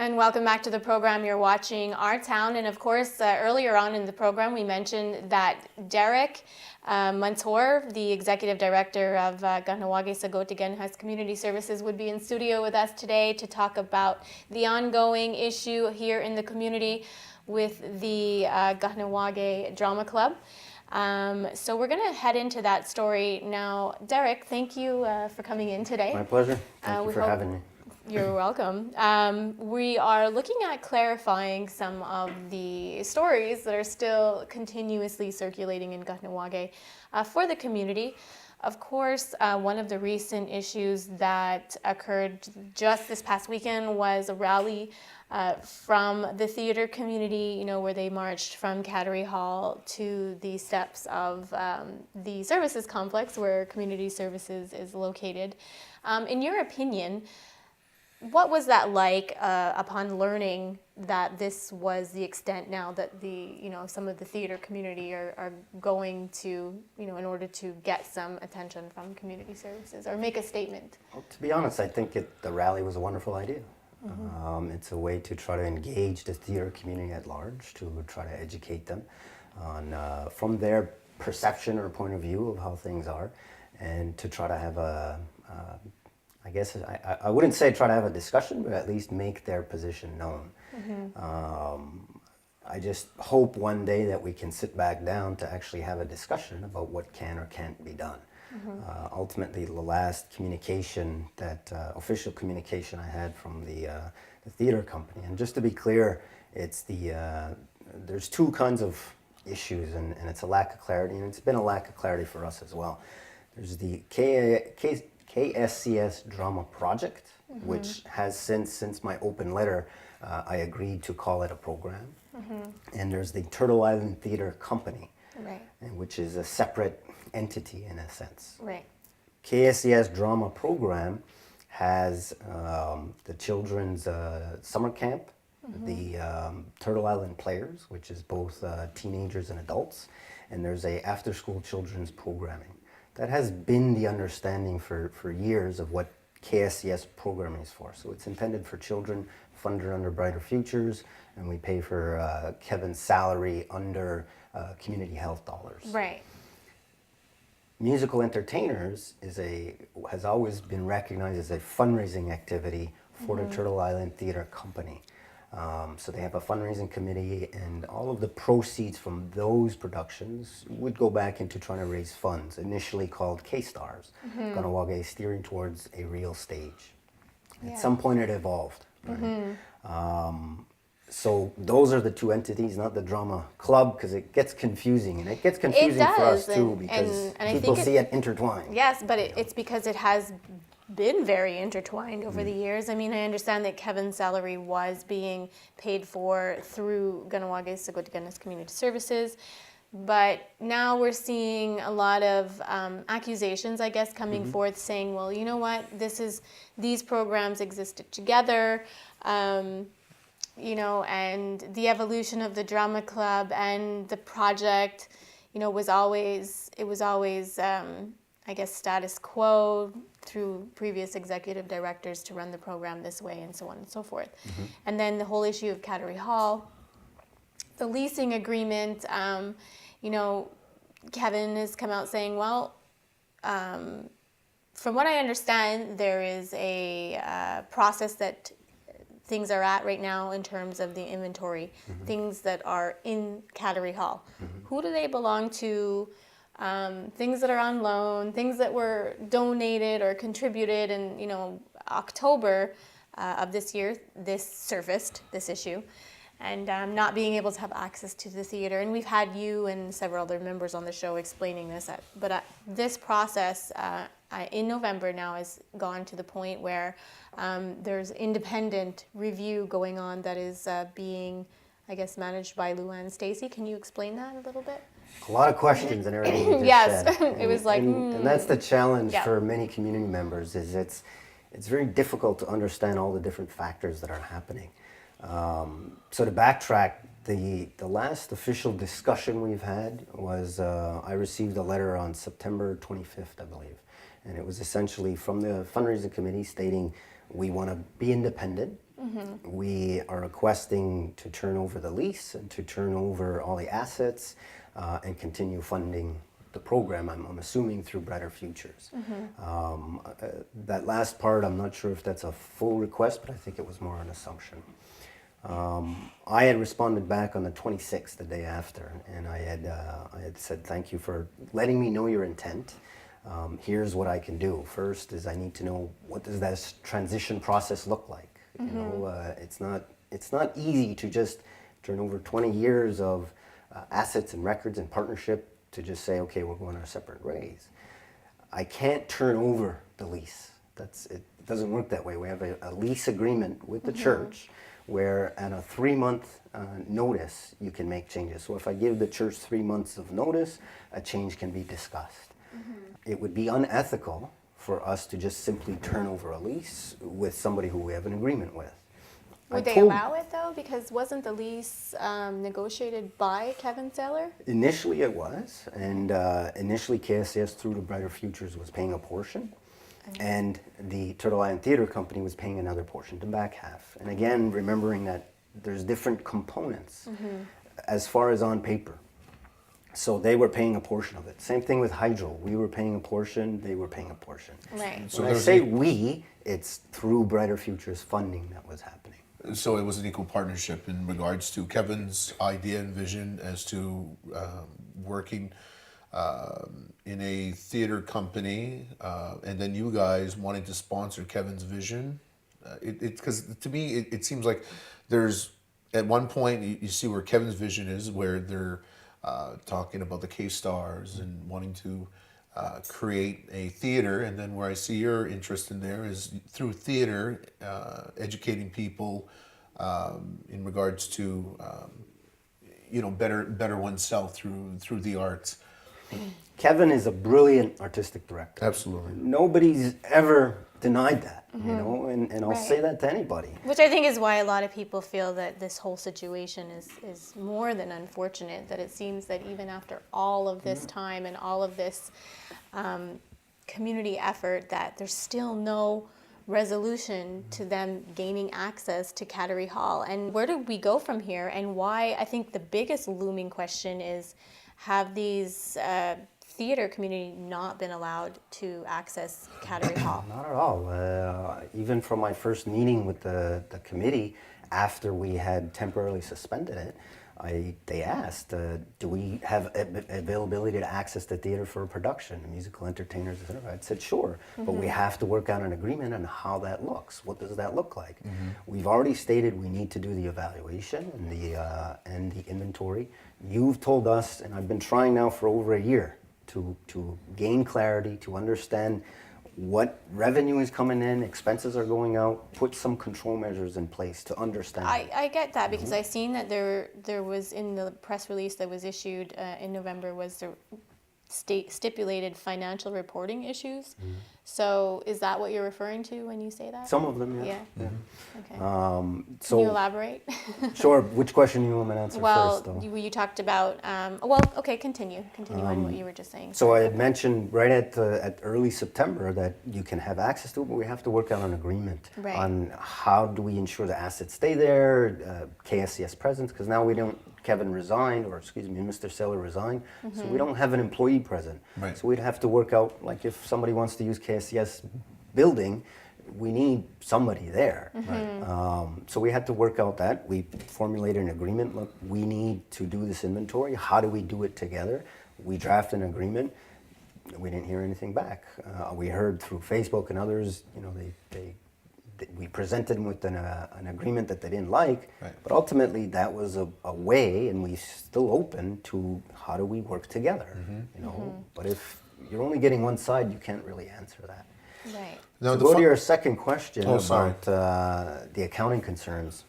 And welcome back to the program. You're watching Our Town. And of course, earlier on in the program, we mentioned that Derek Montour, the Executive Director of Kahnawake Sagotiganhas Community Services, would be in studio with us today to talk about the ongoing issue here in the community with the Kahnawake Drama Club. So we're going to head into that story now. Derek, thank you for coming in today. My pleasure. Thank you for having me. You're welcome. We are looking at clarifying some of the stories that are still continuously circulating in Kahnawake for the community. Of course, one of the recent issues that occurred just this past weekend was a rally from the theater community, where they marched from Cattery Hall to the steps of the services complex where community services is located. In your opinion, what was that like upon learning that this was the extent now that some of the theater community are going to, in order to get some attention from community services or make a statement? Well, to be honest, I think the rally was a wonderful idea. Mm-hmm. It's a way to try to engage the theater community at large, to try to educate them on from their perception or point of view of how things are, and to try to have I guess I wouldn't say try to have a discussion, but at least make their position known. Mm-hmm. I just hope one day that we can sit back down to actually have a discussion about what can or can't be done. Mm-hmm. Ultimately, the last communication, that official communication I had from the theater company, and just to be clear, it's there's two kinds of issues, and it's a lack of clarity, and it's been a lack of clarity for us as well. There's the KSCS drama project, mm-hmm. which has since my open letter, I agreed to call it a program. Mm-hmm. And there's the Turtle Island Theater Company, right, and which is a separate entity in a sense. Right. KSCS drama program has the children's summer camp, mm-hmm. the Turtle Island Players, which is both teenagers and adults, and there's a after-school children's programming. That has been the understanding for years of what KSCS programming is for. So it's intended for children, funded under Brighter Futures, and we pay for Kevin's salary under community health dollars. Right. Musical entertainers has always been recognized as a fundraising activity for mm-hmm. the Turtle Island Theater Company. So they have a fundraising committee, and all of the proceeds from those productions would go back into trying to raise funds, initially called K-Stars, mm-hmm. Kahnawake steering towards a real stage. Yeah. At some point it evolved. Right? Mm-hmm. So those are the two entities, not the drama club, because it gets confusing, and it gets confusing for us too, because people see it intertwined. Yes, but it's because it has been very intertwined over the years. I mean, I understand that Kevin's salary was being paid for through Kahnawake Sagotiganhas Community Services, but now we're seeing a lot of accusations, I guess, coming mm-hmm. forth saying, well, you know what, these programs existed together, and the evolution of the drama club and the project, was always I guess, status quo through previous executive directors to run the program this way, and so on and so forth. Mm-hmm. And then the whole issue of Cattery Hall, the leasing agreement, Kevin has come out saying, well, from what I understand, there is a process that things are at right now in terms of the inventory, mm-hmm. things that are in Cattery Hall. Mm-hmm. Who do they belong to? Things that are on loan, things that were donated or contributed, and October of this year, this surfaced, this issue, and not being able to have access to the theater. And we've had you and several other members on the show explaining this, but this process in November now has gone to the point where there's independent review going on that is being, I guess, managed by Luann Stacy. Can you explain that a little bit? A lot of questions and everything you just yes, said. it was like... And that's the challenge for many community members, is it's very difficult to understand all the different factors that are happening. So to backtrack, the last official discussion we've had was, I received a letter on September 25th, I believe. And it was essentially from the fundraising committee stating we want to be independent We are requesting to turn over the lease and to turn over all the assets and continue funding the program, I'm assuming through Brighter Futures. That last part, I'm not sure if that's a full request, but I think it was more an assumption. I had responded back on the 26th, the day after, and I had said, thank you for letting me know your intent. Here's what I can do. First is I need to know, what does this transition process look like? You know, it's not easy to just turn over 20 years of assets and records and partnership to just say, okay, we're going our separate ways. I can't turn over the lease. It doesn't work that way. We have a lease agreement with the church where at a 3-month notice you can make changes. So if I give the church 3 months of notice, a change can be discussed. It would be unethical for us to just simply turn over a lease with somebody who we have an agreement with. Would they allow it though? Because wasn't the lease negotiated by Kevin Saylor? Initially it was, and initially KSCS through the Brighter Futures was paying a portion, and the Turtle Island Theatre Company was paying another portion, the back half. And again, remembering that there's different components as far as on paper. So they were paying a portion of it. Same thing with Hydro. We were paying a portion, they were paying a portion. Right. So when I say we, it's through Brighter Futures funding that was happening. So it was an equal partnership in regards to Kevin's idea and vision as to working in a theater company, and then you guys wanting to sponsor Kevin's vision. Because to me, it seems like there's, at one point, you see where Kevin's vision is, where they're talking about the K-Stars and wanting to create a theater, and then where I see your interest in there is through theater, educating people in regards to better oneself through the arts. Kevin is a brilliant artistic director. Absolutely. Nobody's ever denied that, you know, and I'll say that to anybody. Which I think is why a lot of people feel that this whole situation is more than unfortunate, that it seems that even after all of this time and all of this community effort, that there's still no resolution to them gaining access to Cattery Hall. And where do we go from here? And why, I think the biggest looming question is, have these theater community not been allowed to access Cattery Hall? Not at all. Even from my first meeting with the committee, after we had temporarily suspended it, they asked, do we have availability to access the theater for a production, musical entertainers, etc.? I said, sure, but we have to work out an agreement on how that looks. What does that look like? We've already stated we need to do the evaluation and the inventory. You've told us, and I've been trying now for over a year, to gain clarity, to understand what revenue is coming in, expenses are going out, put some control measures in place to understand. I get that, because I seen that there was in the press release that was issued in November was the stipulated financial reporting issues. So is that what you're referring to when you say that? Some of them, yeah. Okay. So Can you elaborate? Sure. Which question do you want me to answer first, though? You talked about, continue on what you were just saying. So I had mentioned right at early September that you can have access to it, but we have to work out an agreement on how do we ensure the assets stay there, KSCS presence, because now we don't, Kevin resigned, or excuse me, Mr. Saylor resigned, so we don't have an employee present. Right. So we'd have to work out, like if somebody wants to use KSCS building, we need somebody there. So we had to work out that. We formulated an agreement. Look, we need to do this inventory. How do we do it together? We drafted an agreement. We didn't hear anything back. We heard through Facebook and others, you know, we presented them with an agreement that they didn't like, but ultimately that was a way, and we still open to how do we work together, you know. But if you're only getting one side, you can't really answer that. Right. Now, To go to your second question about the accounting concerns,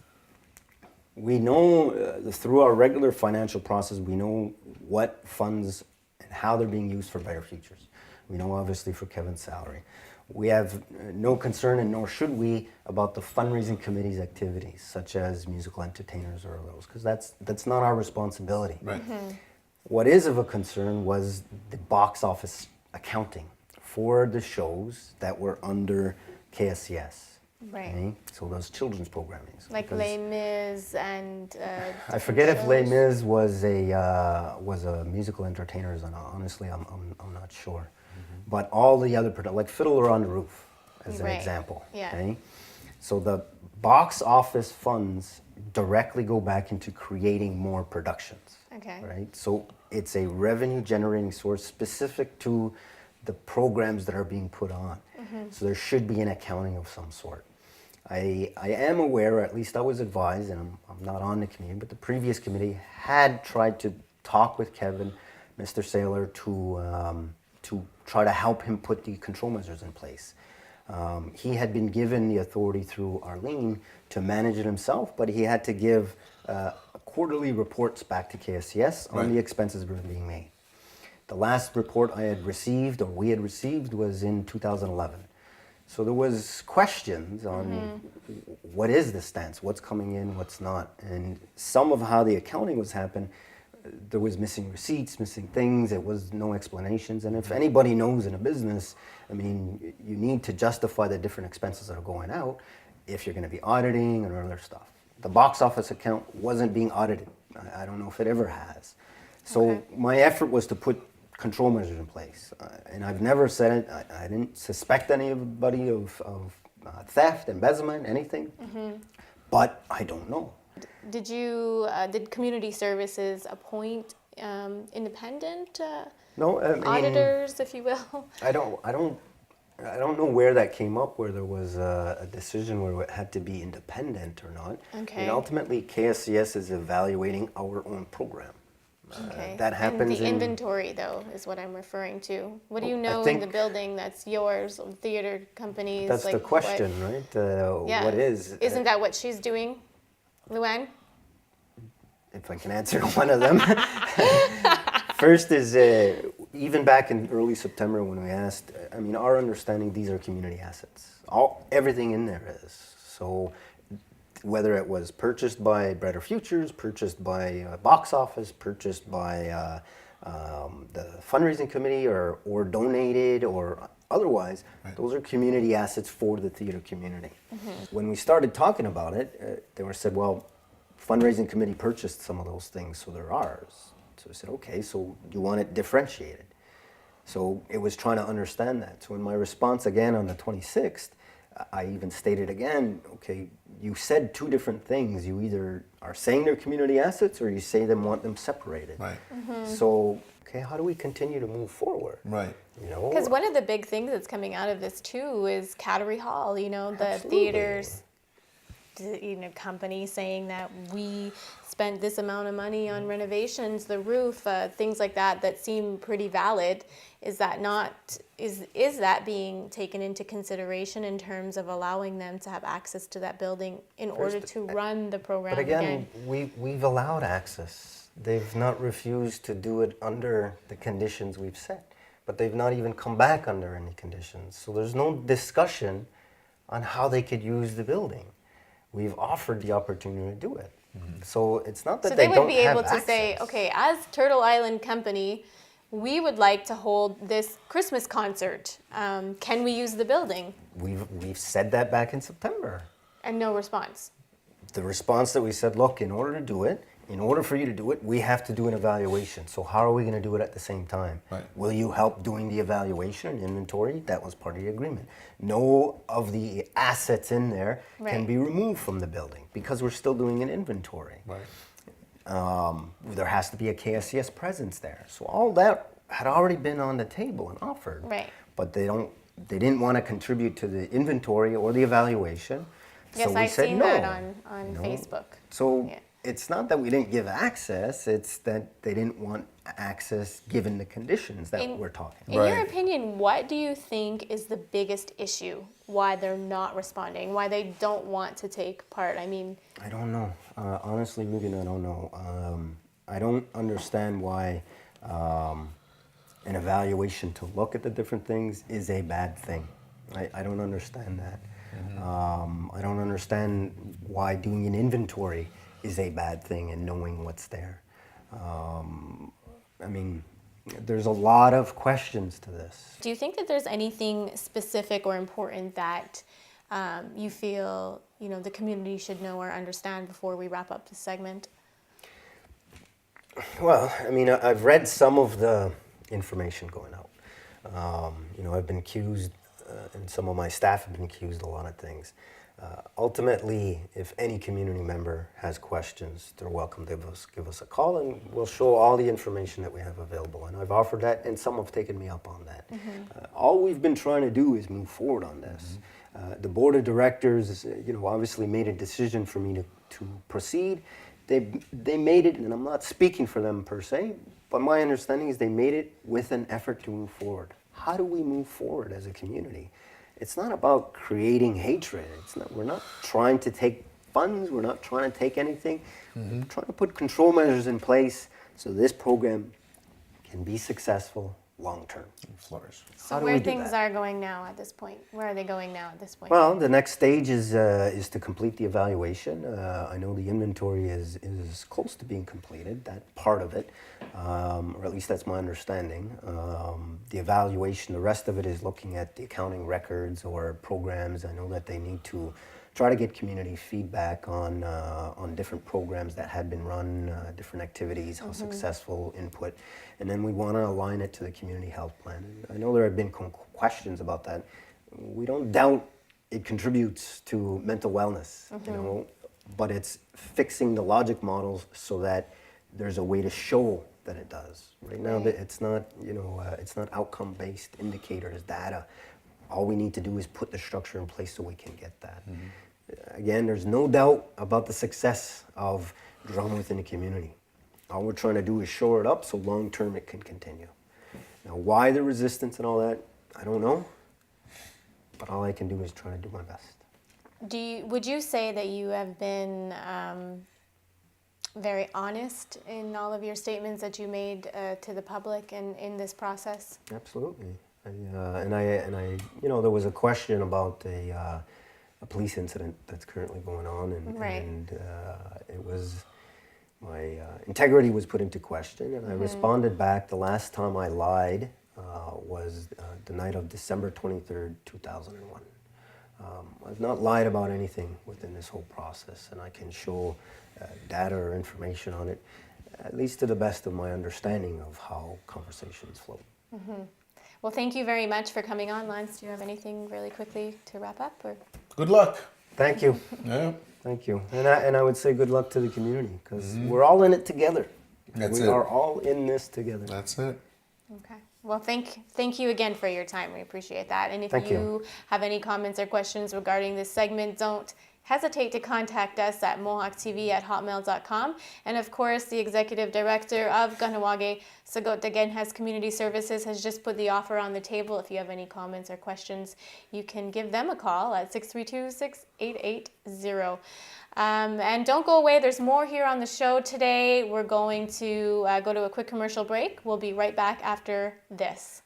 we know through our regular financial process, we know what funds and how they're being used for Brighter Futures. We know obviously for Kevin's salary. We have no concern, and nor should we, about the fundraising committee's activities, such as musical entertainers or those, because that's not our responsibility. Right. What is of a concern was the box office accounting for the shows that were under KSCS. Right. Okay? So those children's programming. Like Les Mis and I forget if Les shows. Mis was a musical entertainer, and honestly, I'm not sure. But all the other like Fiddler on the Roof, as an Right. example. Yeah. Okay? So the box office funds directly go back into creating more productions. Okay. Right? So it's a revenue generating source specific to the programs that are being put on. So there should be an accounting of some sort. I am aware, or at least I was advised, and I'm not on the committee, but the previous committee had tried to talk with Kevin, Mr. Saylor, to try to help him put the control measures in place. He had been given the authority through Arlene to manage it himself, but he had to give quarterly reports back to KSCS on Right. the expenses that were being made. The last report I had received, or we had received, was in 2011. So there was questions on what is the stance, what's coming in, what's not. And some of how the accounting was happening, there was missing receipts, missing things, there was no explanations. And if anybody knows in a business, I mean, you need to justify the different expenses that are going out if you're gonna be auditing and other stuff. The box office account wasn't being audited. I don't know if it ever has. So Okay. my effort was to put control measures in place. And I've never said it, I didn't suspect anybody of theft, embezzlement, anything. But I don't know. Did community services appoint independent No, I mean, auditors, if you will? I don't know where that came up, where there was a decision where it had to be independent or not. Okay. And ultimately, KSCS is evaluating our own program. Okay. That happens And the in- inventory, though, is what I'm referring to. What do you know in think- the building that's yours, theater companies? That's like the question, right? Yeah. What is? Isn't that what she's doing, Luann? If I can answer one of them. First is, even back in early September when we asked, I mean, our understanding, these are community assets. Everything in there is. So whether it was purchased by Brighter Futures, purchased by Box Office, purchased by the fundraising committee, or donated, or otherwise, those are community assets for the theater community. When we started talking about it, they were said, well, fundraising committee purchased some of those things, so they're ours. So I said, okay, so you want it differentiated. So it was trying to understand that. So in my response again on the 26th, I even stated again, okay, you said two different things. You either are saying they're community assets, or you say want them separated. Right. So, okay, how do we continue to move forward? Right. You know, Because one of the big things that's coming out of this too is Cattery Hall. You know, the Absolutely. theaters, company saying that we spent this amount of money on renovations, the roof, things like that that seem pretty valid. Is that not? Is that being taken into consideration in terms of allowing them to have access to that building in order to run the program But again, we've allowed access. They've not refused to do it under the conditions we've set, but they've not even come back under any conditions. So there's no discussion on how they could use the building. We've offered the opportunity to do it. So it's not that So they they would don't be have able to say, access. okay, as Turtle Island Company, we would like to hold this Christmas concert. Can we use the building? We've said that back in September. And no response. The response that we said, look, in order to do it, in order for you to do it, we have to do an evaluation. So how are we going to do it at the same time? Right. Will you help doing the evaluation and inventory? That was part of the agreement. No of the assets in there can Right. be removed from the building because we're still doing an inventory. Right. There has to be a KSCS presence there. So all that had already been on the table and offered. Right. But they didn't want to contribute to the inventory or the evaluation. Yes, so we I've said seen no. that on No. Facebook. So Yeah. it's not that we didn't give access, it's that they didn't want access given the conditions that we're talking In about. your Right. opinion, what do you think is the biggest issue? Why they're not responding? Why they don't want to take part? I mean, I don't know. Honestly, Regan, I don't know. I don't understand why an evaluation to look at the different things is a bad thing. I don't understand that. I don't understand why doing an inventory is a bad thing and knowing what's there. I mean, there's a lot of questions to this. do you think that there's anything specific or important that you feel the community should know or understand before we wrap up this segment? Well, I mean, I've read some of the information going out. I've been accused, and some of my staff have been accused of a lot of things. Ultimately, if any community member has questions, they're welcome to give us a call, and we'll show all the information that we have available. And I've offered that, and some have taken me up on that. All we've been trying to do is move forward on this. The board of directors, obviously made a decision for me to proceed. They made it, and I'm not speaking for them per se, but my understanding is they made it with an effort to move forward. How do we move forward as a community? It's not about creating hatred. We're not trying to take funds. We're not trying to take anything. We're trying to put control measures in place so this program can be successful long-term. Flourish. So where things are going now at this point? Where are they going now at this point? Well, the next stage is to complete the evaluation. I know the inventory is close to being completed, that part of it, or at least that's my understanding. The evaluation, the rest of it is looking at the accounting records or programs. I know that they need to try to get community feedback on different programs that had been run, different activities, how successful, input, and then we want to align it to the community health plan. And I know there have been questions about that. We don't doubt it contributes to mental wellness, but it's fixing the logic models so that there's a way to show that it does. Right now, it's not it's not outcome-based indicators, data. All we need to do is put the structure in place so we can get that. Again, there's no doubt about the success of Drum within the community. All we're trying to do is shore it up so long-term it can continue. Now, why the resistance and all that, I don't know. But all I can do is try to do my best. Would you say that you have been very honest in all of your statements that you made to the public and in this process? Absolutely. There was a question about a police incident that's currently going on, and it was my integrity was put into question, and I responded back. The last time I lied was the night of December 23rd, 2001. I've not lied about anything within this whole process, and I can show data or information on it, at least to the best of my understanding of how conversations flow. Well, thank you very much for coming on, Lance. Do you have anything really quickly to wrap up? Or? Good luck. Thank you. Yeah. Thank you. And I would say good luck to the community, because we're all in it together. We are all in this together. That's it. Okay. Well, thank you again for your time. We appreciate that. And if you have any comments or questions regarding this segment, don't hesitate to contact us at mohawktv@hotmail.com. And of course, the executive director of Kahnawake, Sagot Dagenhas Community Services, has just put the offer on the table. If you have any comments or questions, you can give them a call at 632-6880. And don't go away. There's more here on the show today. We're going to go to a quick commercial break. We'll be right back after this.